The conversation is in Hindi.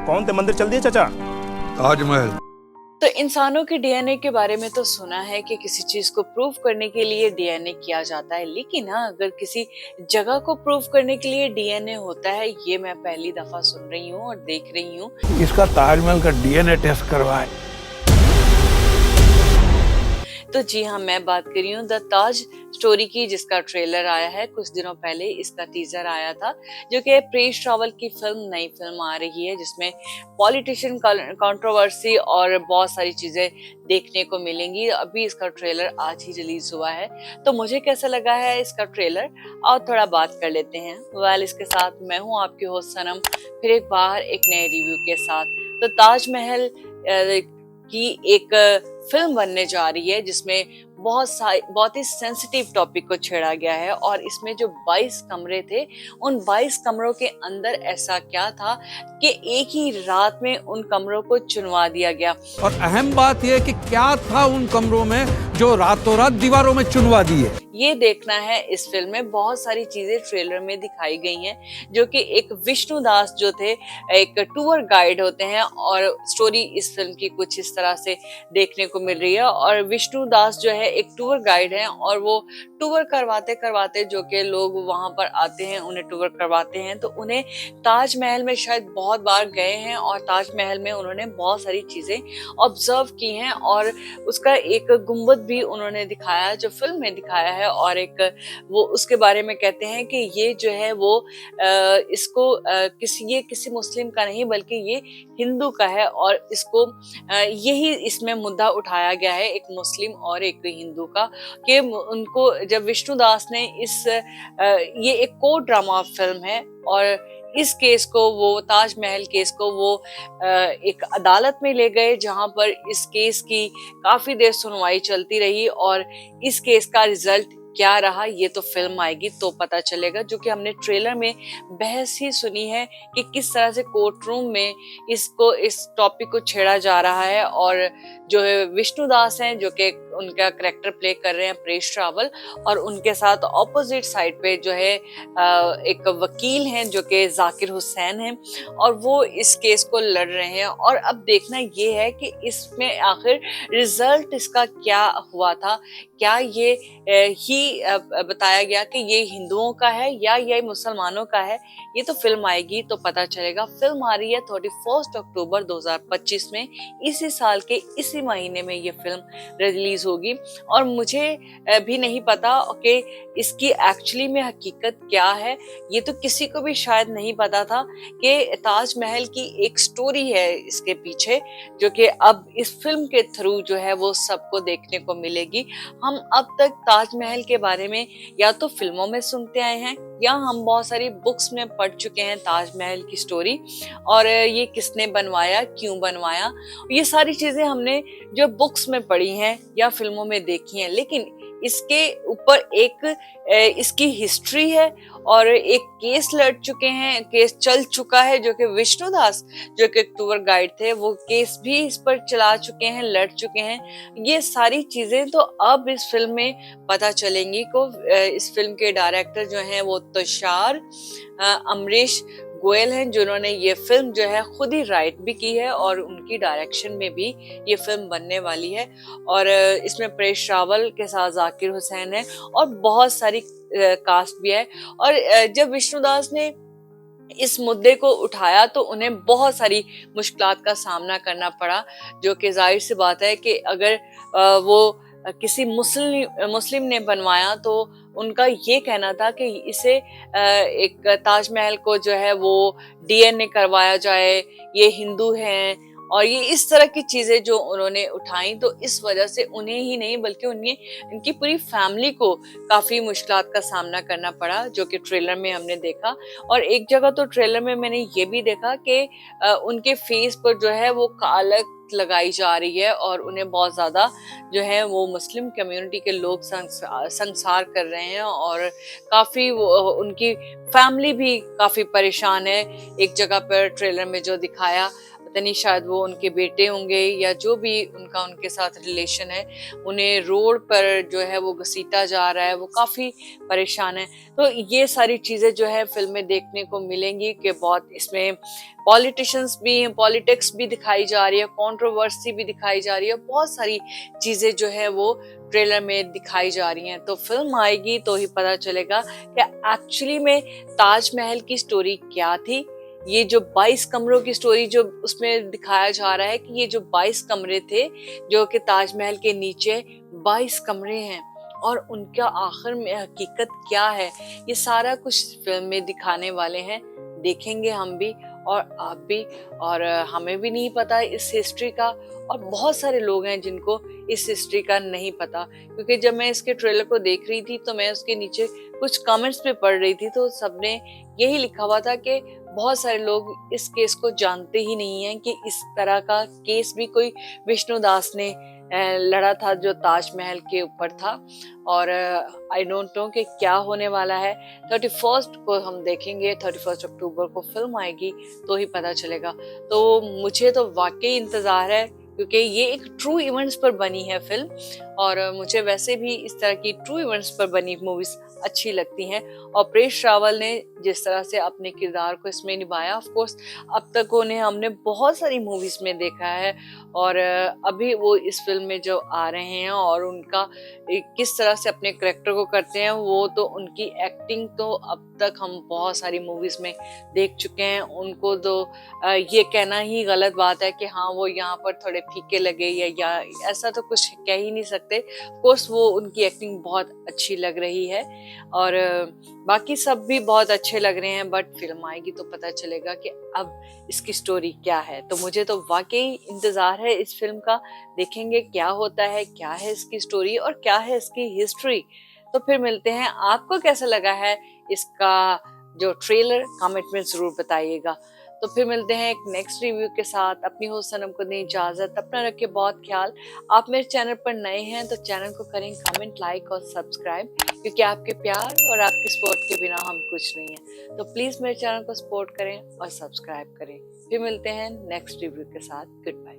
कौन थे मंदिर चल दिए चाचा? ताजमहल। तो इंसानों के डीएनए के बारे में तो सुना है कि किसी चीज को प्रूव करने के लिए डीएनए किया जाता है, लेकिन हाँ, अगर किसी जगह को प्रूव करने के लिए डीएनए होता है, ये मैं पहली दफा सुन रही हूँ और देख रही हूँ। इसका ताजमहल का डीएनए टेस्ट करवाए। तो जी हाँ, मैं बात कर रही हूँ द ताज स्टोरी की, जिसका ट्रेलर आया है कुछ दिनों पहले। इसका टीजर आया था, जो कि प्रेस ट्रैवल की नई फिल्म आ रही है, जिसमें पॉलिटिशियन कंट्रोवर्सी और बहुत सारी चीजें देखने को मिलेंगी। अभी इसका ट्रेलर आज ही रिलीज हुआ है, तो मुझे कैसा लगा है इसका ट्रेलर, और थोड़ा बात कर लेते हैं। इसके साथ मैं हूँ आपकी होस्ट सनम, फिर एक बार एक नए रिव्यू के साथ। तो ताजमहल की एक फिल्म बनने जा रही है, जिसमें बहुत ही सेंसिटिव टॉपिक को छेड़ा गया है। और इसमें जो 22 कमरे थे, उन 22 कमरों के अंदर ऐसा क्या था कि एक ही रात में उन कमरों को चुनवा दिया गया। और अहम बात यह कि क्या था उन कमरों में जो रातों रात दीवारों में चुनवा दिए। ये देखना है इस फिल्म में। बहुत सारी चीजें ट्रेलर में दिखाई गई हैं, जो कि एक विष्णु दास जो थे, एक टूर गाइड होते हैं, और स्टोरी इस फिल्म की कुछ इस तरह से देखने को मिल रही है। और विष्णु दास जो है एक टूर गाइड हैं, और वो टूर करवाते करवाते जो कि लोग वहां पर आते हैं, उन्हें टूर करवाते हैं, तो उन्हें ताजमहल में शायद बहुत बार गए हैं, और ताजमहल में उन्होंने बहुत सारी चीजें ऑब्जर्व की हैं, और उसका एक गुंबद भी उन्होंने दिखाया जो फिल्म में दिखाया है। और एक वो उसके बारे में कहते हैं कि ये जो है वो इसको किसी मुस्लिम का नहीं, बल्कि ये हिंदू का है, और इसको यही इसमें मुद्दा उठाया गया है, एक मुस्लिम और एक हिंदू का, कि उनको जब विष्णुदास ने ये एक कोर्ट ड्रामा फिल्म है, और इस केस को, वो ताजमहल केस को वो एक अदालत में ले गए, जहां पर इस केस की काफी देर सुनवाई चलती रही, और इस केस का रिजल्ट क्या रहा ये तो फिल्म आएगी तो पता चलेगा। जो कि हमने ट्रेलर में बहस ही सुनी है कि किस तरह से कोर्ट रूम में इस टॉपिक को छेड़ा जा रहा है। और जो है विष्णुदास हैं, जो कि उनका कैरेक्टर प्ले कर रहे हैं प्रेस ट्रैवल, और उनके साथ ऑपोजिट साइड पे जो है एक वकील हैं, जो कि जाकिर हुसैन हैं, और वो इस केस को लड़ रहे हैं। और अब देखना ये है कि इसमें आखिर रिजल्ट इसका क्या हुआ था। क्या ये ही बताया गया कि ये हिंदुओं का है या ये मुसलमानों का है, ये तो फिल्म आएगी तो पता चलेगा। फिल्म आ रही है 31 अक्टूबर 2025 में, इसी साल के इसी महीने में ये फिल्म रिलीज होगी। और मुझे भी नहीं पता कि इसकी एक्चुअली में हकीकत क्या है, ये तो किसी को भी शायद नहीं पता था कि ताजमहल की एक स्टोरी है इसके पीछे, जो कि अब इस फिल्म के थ्रू जो है वो सबको देखने को मिलेगी। हम अब तक ताजमहल के बारे में या तो फिल्मों में सुनते आए हैं, या हम बहुत सारी बुक्स में पढ़ चुके हैं ताजमहल की स्टोरी, और ये किसने बनवाया, क्यों बनवाया, ये सारी चीजें हमने जो बुक्स में पढ़ी हैं या फिल्मों में देखी हैं। लेकिन इसके ऊपर एक इसकी हिस्ट्री है, और एक केस लड़ चुके हैं, केस चल चुका है, जो कि विष्णुदास जो कि टूर गाइड थे, वो केस भी इस पर चला चुके हैं, लड़ चुके हैं। ये सारी चीजें तो अब इस फिल्म में पता चलेंगी। इस फिल्म के डायरेक्टर जो हैं वो तुषार अमरीश गोयल हैं, जिन्होंने ये फिल्म जो है खुद ही राइट भी की है, और उनकी डायरेक्शन में भी ये फिल्म बनने वाली है। और इसमें प्रेस ट्रैवल के साथ जाकिर हुसैन है, और बहुत सारी कास्ट भी है। और जब विष्णुदास ने इस मुद्दे को उठाया तो उन्हें बहुत सारी मुश्किलात का सामना करना पड़ा, जो कि जाहिर सी बात है कि अगर वो किसी मुस्लिम ने बनवाया, तो उनका ये कहना था कि इसे एक ताजमहल को जो है वो डीएनए करवाया जाए, ये हिंदू हैं, और ये इस तरह की चीजें जो उन्होंने उठाई, तो इस वजह से उन्हें ही नहीं बल्कि इनकी पूरी फैमिली को काफी मुश्किलात का सामना करना पड़ा, जो कि ट्रेलर में हमने देखा। और एक जगह तो ट्रेलर में मैंने ये भी देखा कि उनके फेस पर जो है वो कालक लगाई जा रही है, और उन्हें बहुत ज्यादा जो है वो मुस्लिम कम्युनिटी के लोग संसार कर रहे हैं, और काफी उनकी फैमिली भी काफी परेशान है। एक जगह पर ट्रेलर में जो दिखाया नहीं शायद वो उनके बेटे होंगे या जो भी उनका उनके साथ रिलेशन है, उन्हें रोड पर जो है वो घसीटा जा रहा है, वो काफ़ी परेशान है। तो ये सारी चीज़ें जो है फ़िल्म में देखने को मिलेंगी कि बहुत इसमें पॉलिटिशियंस भी हैं, पॉलिटिक्स भी दिखाई जा रही है, कंट्रोवर्सी भी दिखाई जा रही है, बहुत सारी चीज़ें जो है वो ट्रेलर में दिखाई जा रही हैं। तो फ़िल्म आएगी तो ही पता चलेगा कि एक्चुअली में ताजमहल की स्टोरी क्या थी। ये जो 22 कमरों की स्टोरी जो उसमें दिखाया जा रहा है कि ये जो 22 कमरे थे, जो कि ताजमहल के नीचे 22 कमरे हैं और उनका आखिर में हकीकत क्या है, ये सारा कुछ फ़िल्म में दिखाने वाले हैं। देखेंगे हम भी और आप भी, और हमें भी नहीं पता इस हिस्ट्री का, और बहुत सारे लोग हैं जिनको इस हिस्ट्री का नहीं पता, क्योंकि जब मैं इसके ट्रेलर को देख रही थी तो मैं उसके नीचे कुछ कमेंट्स पे पढ़ रही थी, तो सबने यही लिखा हुआ था कि बहुत सारे लोग इस केस को जानते ही नहीं हैं कि इस तरह का केस भी कोई विष्णुदास ने लड़ा था जो ताजमहल के ऊपर था। और आई डोंट नो कि क्या होने वाला है। 31 को हम देखेंगे, 31 अक्टूबर को फिल्म आएगी तो ही पता चलेगा। तो मुझे तो वाकई इंतज़ार है, क्योंकि ये एक ट्रू इवेंट्स पर बनी है फिल्म, और मुझे वैसे भी इस तरह की ट्रू इवेंट्स पर बनी मूवीज अच्छी लगती हैं। और परेश रावल ने जिस तरह से अपने किरदार को इसमें निभाया, ऑफ कोर्स अब तक उन्हें हमने बहुत सारी मूवीज में देखा है, और अभी वो इस फिल्म में जो आ रहे हैं और उनका किस तरह से अपने करेक्टर को करते हैं, वो तो उनकी एक्टिंग तो अब तक हम बहुत सारी मूवीज में देख चुके हैं। उनको तो ये कहना ही गलत बात है कि हाँ वो यहाँ पर थोड़े फीके लगे, या ऐसा तो कुछ कह ही नहीं सकते। कोर्स वो उनकी एक्टिंग बहुत अच्छी लग रही है, और बाकी सब भी बहुत अच्छे लग रहे हैं, बट फिल्म आएगी तो पता चलेगा कि अब इसकी स्टोरी क्या है। तो मुझे तो वाकई इंतजार है इस फिल्म का, देखेंगे क्या होता है, क्या है इसकी स्टोरी और क्या है इसकी हिस्ट्री। तो फिर मिलते हैं। आपको कैसा लगा है इसका जो ट्रेलर, कमेंट में जरूर बताइएगा। तो फिर मिलते हैं एक नेक्स्ट रिव्यू के साथ। अपनी होस्ट सनम को दें इजाजत, अपना रखिए बहुत ख्याल। आप मेरे चैनल पर नए हैं तो चैनल को करें कमेंट, लाइक और सब्सक्राइब, क्योंकि आपके प्यार और आपके सपोर्ट के बिना हम कुछ नहीं है। तो प्लीज मेरे चैनल को सपोर्ट करें और सब्सक्राइब करें। फिर मिलते हैं नेक्स्ट रिव्यू के साथ। Good bye.